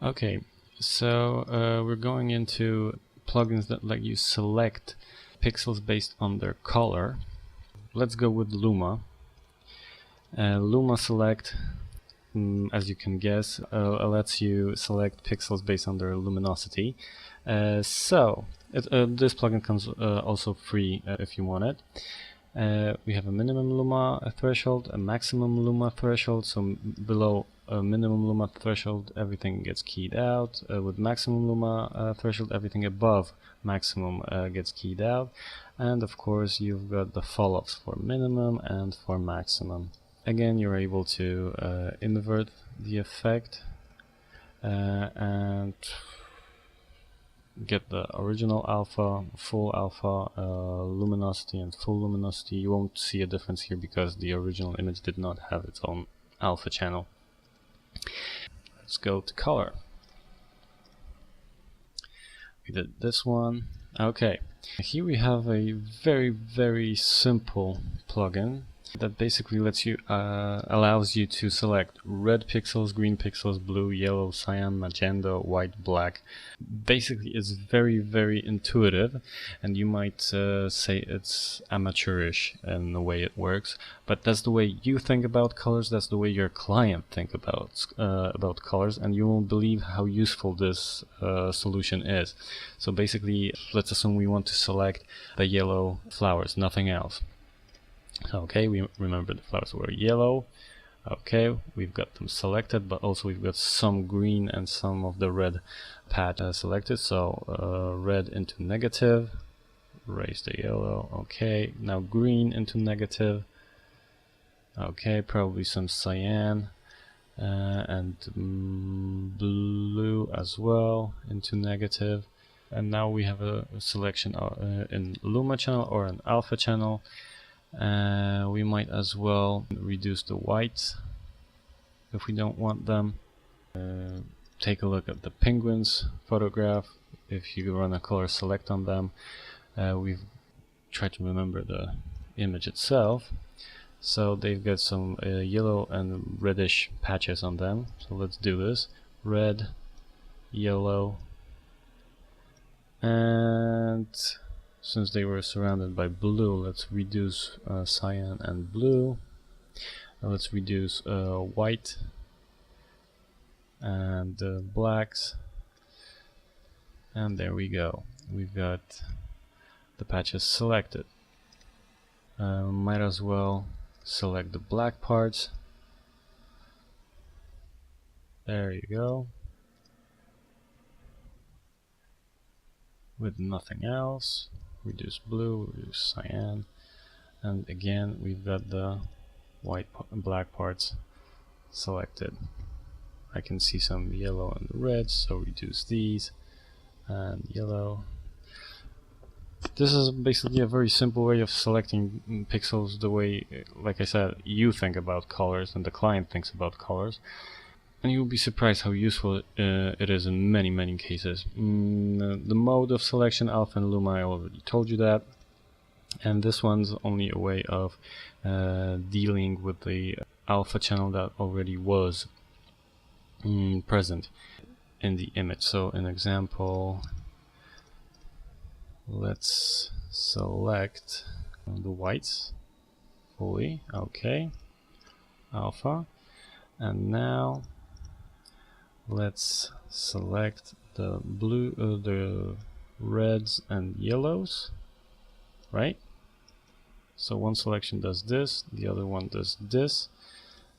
Okay, so we're going into plugins that let you select pixels based on their color. Let's go with Luma. Luma Select, as you can guess, lets you select pixels based on their luminosity. This plugin comes also free if you want it. We have a minimum luma threshold, a maximum luma threshold. So below a minimum luma threshold, everything gets keyed out. With maximum luma threshold, everything above maximum gets keyed out. And of course, you've got the fall-offs for minimum and for maximum. Again, you're able to invert the effect and get the original alpha, full alpha, luminosity and full luminosity. You won't see a difference here because the original image did not have its own alpha channel. Let's go to color. We did this one. Okay, here we have a very simple plugin that basically lets you allows you to select red pixels, green pixels, blue, yellow, cyan, magenta, white, black. Basically, it's very intuitive, and you might say it's amateurish in the way it works, but that's the way you think about colors. That's the way your client think about colors, and you won't believe how useful this solution is. So basically, let's assume we want to select the yellow flowers, nothing else. Okay, we remember the flowers were yellow. Okay, we've got them selected, but also we've got some green and some of the red patch selected. So red into negative, raise the yellow. Okay, now green into negative. Okay, probably some cyan and blue as well into negative. And now we have a selection in Luma channel or an alpha channel. We might as well reduce the whites if we don't want them. Take a look at the penguins photograph. If you run a color select on them, we've tried to remember the image itself. So they've got some yellow and reddish patches on them. So let's do this. Red, yellow, and since they were surrounded by blue, let's reduce cyan and blue. Let's reduce white and blacks. And there we go. We've got the patches selected. Might as well select the black parts. There you go. With nothing else. Reduce blue, reduce cyan, and again we've got the white and black parts selected. I can see some yellow and red, so reduce these and yellow. This is basically a very simple way of selecting pixels the way, like I said, you think about colors and the client thinks about colors. And you'll be surprised how useful it is in many cases. The mode of selection, alpha and luma, I already told you that. And this one's only a way of dealing with the alpha channel that already was present in the image. So an example, let's select the whites fully. Okay, alpha. And now let's select the blue, the reds and yellows, right? So one selection does this, the other one does this.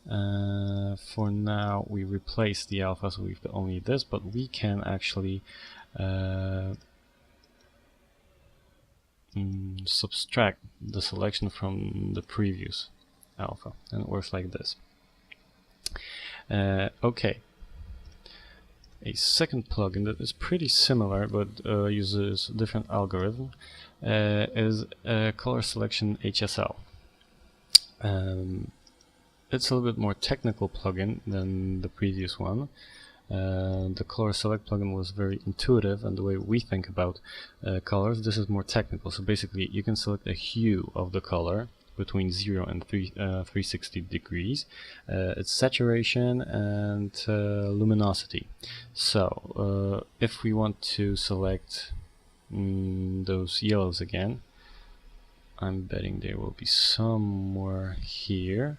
For now, we replace the alpha, so we've got only this, but we can actually subtract the selection from the previous alpha, and it works like this. Okay. A second plugin that is pretty similar but uses a different algorithm is Color Selection HSL. It's a little bit more technical plugin than the previous one. The Color Select plugin was very intuitive, and the way we think about colors, this is more technical. So basically you can select a hue of the color between 0 and 360 degrees. It's saturation and luminosity. So if we want to select those yellows again, I'm betting they will be somewhere here.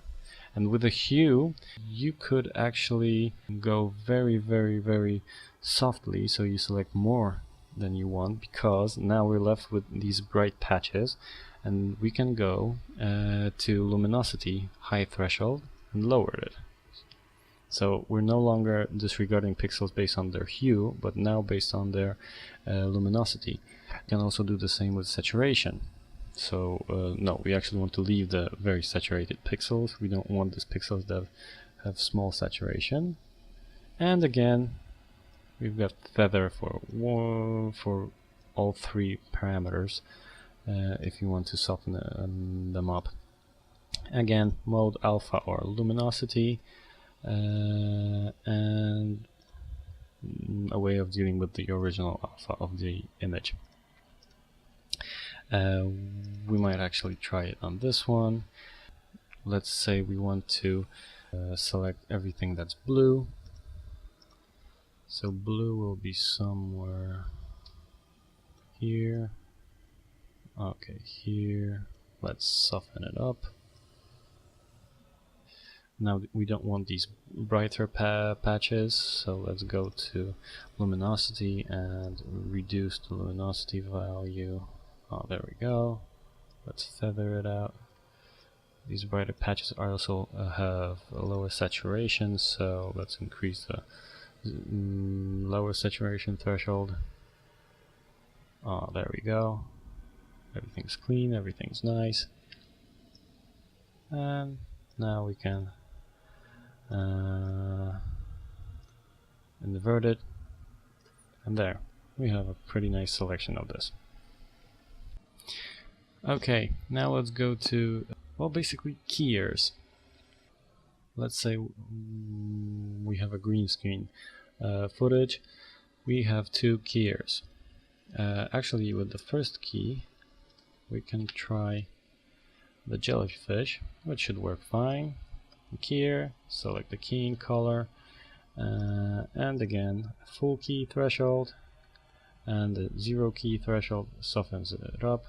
And with the hue, you could actually go very, very, very softly, so you select more than you want, because now we're left with these bright patches, and we can go to luminosity, high threshold, and lower it. So we're no longer disregarding pixels based on their hue, but now based on their luminosity. You can also do the same with saturation. So no, we actually want to leave the very saturated pixels. We don't want these pixels that have small saturation. And again, we've got feather for all three parameters if you want to soften them up. Again, mode alpha or luminosity, and a way of dealing with the original alpha of the image. We might actually try it on this one. Let's say we want to select everything that's blue. So blue will be somewhere here. Okay, here. Let's soften it up. Now we don't want these brighter patches, so let's go to luminosity and reduce the luminosity value. Oh, there we go. Let's feather it out. These brighter patches also have a lower saturation, so let's increase the lower saturation threshold. Oh, there we go. Everything's clean, everything's nice. And now we can invert it, and there we have a pretty nice selection of this. Okay, now let's go to, well, basically keyers. Let's say we have a green screen footage. We have two keyers. Actually, with the first key, we can try the jellyfish, which should work fine. Keyer, select the keying color, and again, full key threshold, and the 0 key threshold softens it up,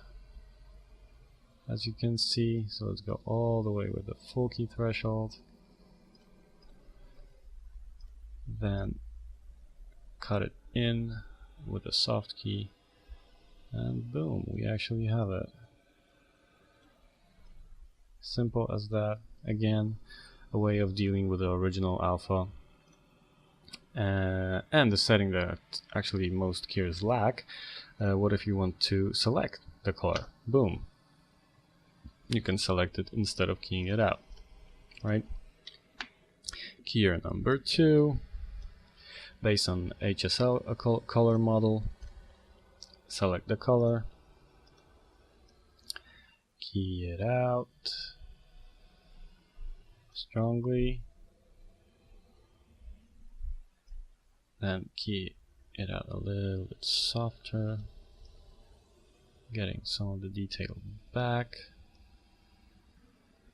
as you can see. So let's go all the way with the full key threshold, then cut it in with a soft key, and boom, we actually have it. Simple as that. Again, a way of dealing with the original alpha and the setting that actually most keyers lack. What if you want to select the color? Boom, you can select it instead of keying it out, right? Keyer number 2, based on HSL, a color model. Select the color, key it out strongly, then key it out a little bit softer, getting some of the detail back.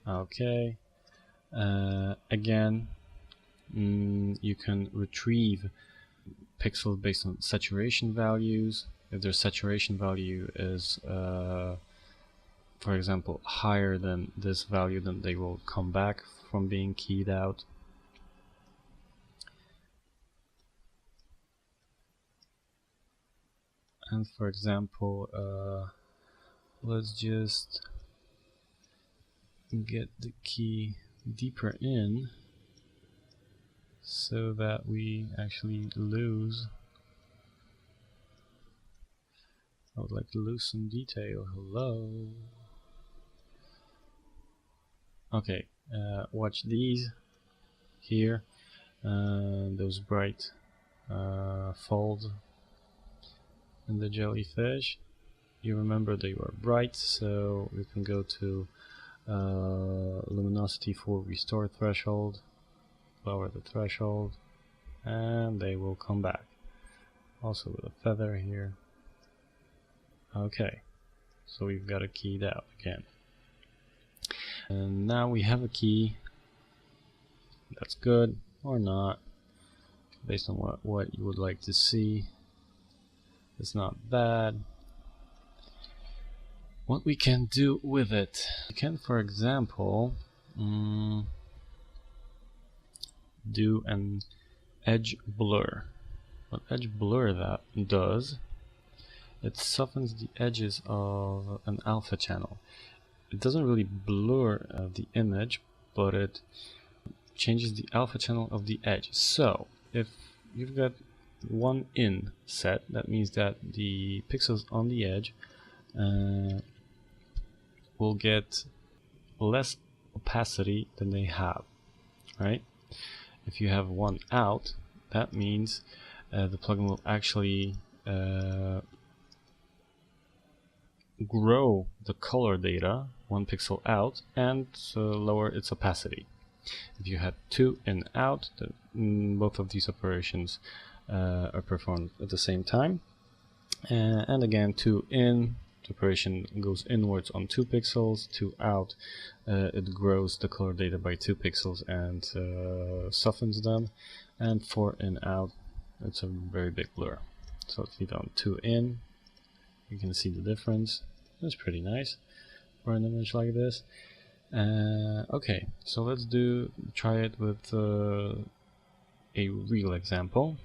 Okay, again, you can retrieve pixels based on saturation values. If their saturation value is for example higher than this value, then they will come back from being keyed out. And for example, let's just get the key deeper in so that we actually lose. I would like to lose some detail. Hello. Okay, watch these here, those bright folds in the jellyfish. You remember they were bright, so we can go to luminosity for restore threshold, lower the threshold, and they will come back. Also with a feather here. Okay, so we've got it keyed out again. And now we have a key. That's good or not, based on what you would like to see. It's not bad. What we can do with it, we can, for example, do an edge blur. What edge blur that does, it softens the edges of an alpha channel. It doesn't really blur the image, but it changes the alpha channel of the edge. So if you've got one in set, that means that the pixels on the edge will get less opacity than they have, right? If you have one out, that means the plugin will actually grow the color data one pixel out and lower its opacity. If you had two in out, both of these operations are performed at the same time. And again, two in, the operation goes inwards on 2 pixels, 2 out, it grows the color data by 2 pixels and softens them, and 4 in out, it's a very big blur. So if you don't 2 in, you can see the difference. That's pretty nice for an image like this. Okay, so let's try it with a real example.